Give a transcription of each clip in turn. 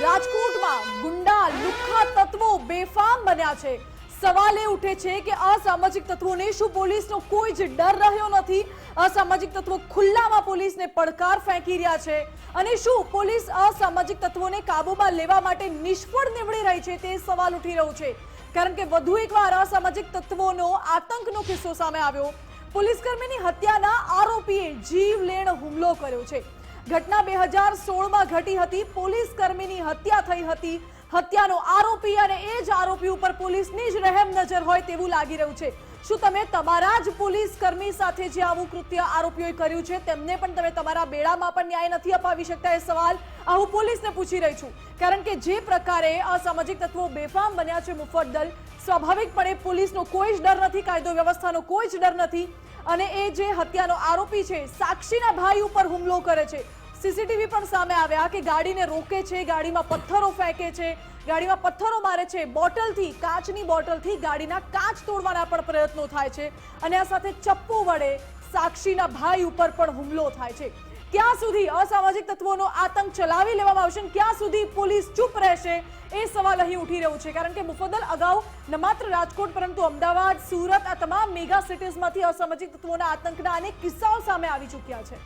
રાજકોટમાં ગુંડા લુખ્ખા તત્વો બેફામ બન્યા છે। સવાલ એ ઉઠે છે કે અસામાજિક તત્વોને શું પોલીસનો કોઈ જ ડર રહ્યો નથી? અસામાજિક તત્વો ખુલ્લામાં પોલીસને પડકાર ફેંકી રહ્યા છે અને શું પોલીસ અસામાજિક તત્વોને કાબૂમાં લેવા માટે નિષ્ફળ નીવડી રહી છે? તે સવાલ ઉઠી રહ્યો છે, કારણ કે વધુ એકવાર અસામાજિક તત્વોનો આતંકનો કિસ્સો સામે આવ્યો। પોલીસકર્મીની હત્યાના આરોપીએ જીવલેણ હુમલો કર્યો છે। ઘટના 2016માં ઘટી હતી। પોલીસકર્મીની હત્યા થઈ હતી। હત્યાનો આરોપી અને એ જ આરોપી ઉપર પોલીસની જ રહેમ નજર હોય તેવું લાગી રહ્યું છે। શું તમે તમારા જ પોલીસકર્મી સાથે જે આવું કૃત્ય આરોપીઓએ કર્યું છે તેમને પણ તમે તમારા બેડામાં પણ ન્યાય નથી અપાવી શકતા? એ સવાલ હું પોલીસને પૂછી રહી છું, કારણ કે જે પ્રકારે અસામાજિક તત્વો બેફામ બન્યા છે મુફદ્દલ, સ્વાભાવિકપણે પોલીસનો કોઈ જ ડર નથી, કાયદો વ્યવસ્થાનો કોઈ જ ડર નથી। અને એ જે હત્યાનો આરોપી છે સાક્ષીના ભાઈ ઉપર હુમલો કરે છે। સીસીટીવી પણ સામે આવ્યા કે ગાડીને રોકે છે, ગાડીમાં પથ્થરો ફેંકે છે, ગાડીમાં પથ્થરો મારે છે, બોટલથી, કાચની બોટલથી ગાડીના કાચ તોડવાના પણ પ્રયત્નો થાય છે અને આ સાથે ચપ્પુ વડે સાક્ષીના ભાઈ ઉપર પણ હુમલો થાય છે। ક્યાં સુધી અસામાજિક તત્વોનો આતંક ચલાવી લેવામાં આવશે, ક્યાં સુધી પોલીસ ચૂપ રહેશે, એ સવાલ અહીં ઉઠી રહ્યો છે। કારણ કે મુફદ્દલ અગાઉ ન માત્ર રાજકોટ પરંતુ અમદાવાદ, સુરત, આ તમામ મેગા સિટીઝમાંથી અસામાજિક તત્વોના આતંકના અનેક કિસ્સાઓ સામે આવી ચૂક્યા છે।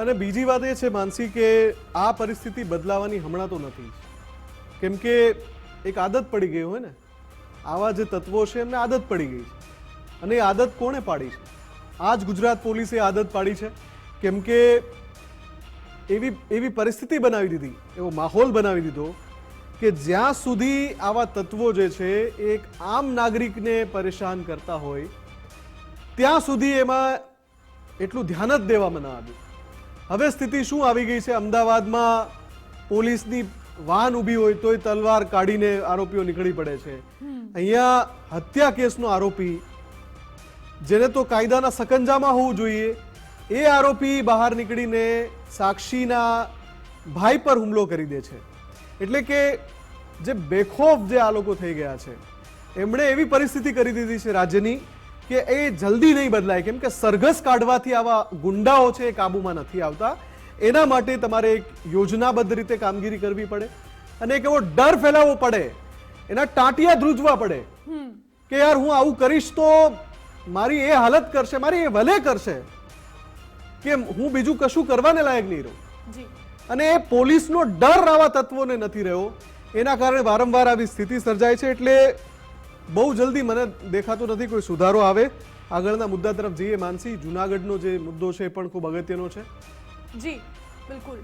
અને બીજી વાત એ છે માનસી કે આ પરિસ્થિતિ બદલાવાની હમણાં તો નથી, કેમ કે એક આદત પડી ગઈ હોય ને, આવા જે તત્વો છે એમને આદત પડી ગઈ છે। અને એ આદત કોણે પાડી છે? આ જ ગુજરાત પોલીસે આદત પાડી છે, કેમ કે એવી પરિસ્થિતિ બનાવી દીધી, એવો માહોલ બનાવી દીધો કે જ્યાં સુધી આવા તત્વો જે છે એક આમ નાગરિકને પરેશાન કરતા હોય ત્યાં સુધી એમાં એટલું ધ્યાન જ દેવામાં ન આવ્યું। હવે સ્થિતિ શું આવી ગઈ છે? અમદાવાદમાં પોલીસની વાહન ઊભી હોય તોય તલવાર કાઢીને આરોપીઓ નીકળી પડે છે। અહીંયા હત્યા કેસનો આરોપી, જેને તો કાયદાના સકંજામાં હોવું જોઈએ, એ આરોપી બહાર નીકળીને સાક્ષીના ભાઈ પર હુમલો કરી દે છે। એટલે કે જે બેખોફ જે આ લોકો થઈ ગયા છે, એમણે એવી પરિસ્થિતિ કરી દીધી છે રાજ્યની કે એ જલ્દી નહીં બદલાય, કેમ કે સરઘસ કાઢવાથી આવા ગુંડાઓ છે એ કાબૂમાં નથી આવતા। એના માટે તમારે એક યોજનાબદ્ધ રીતે કામગીરી કરવી પડે અને એક એવો ડર ફેલાવવો પડે, એના ટાંટિયા ધ્રુજવા પડે કે યાર હું આવું કરીશ તો મારી એ હાલત કરશે, મારી એ ભલે કરશે કે હું બીજું કશું કરવાને લાયક નહીં રહું। અને એ પોલીસનો ડર આવા તત્વોને નથી રહ્યો, એના કારણે વારંવાર આવી સ્થિતિ સર્જાય છે। એટલે બહુ જલ્દી મને દેખાતું નથી કોઈ સુધારો આવે। આગળના મુદ્દા તરફ જઈએ માનસી, જૂનાગઢનો જે મુદ્દો છે એ પણ ખૂબ અગત્યનો છે। જી બિલકુલ।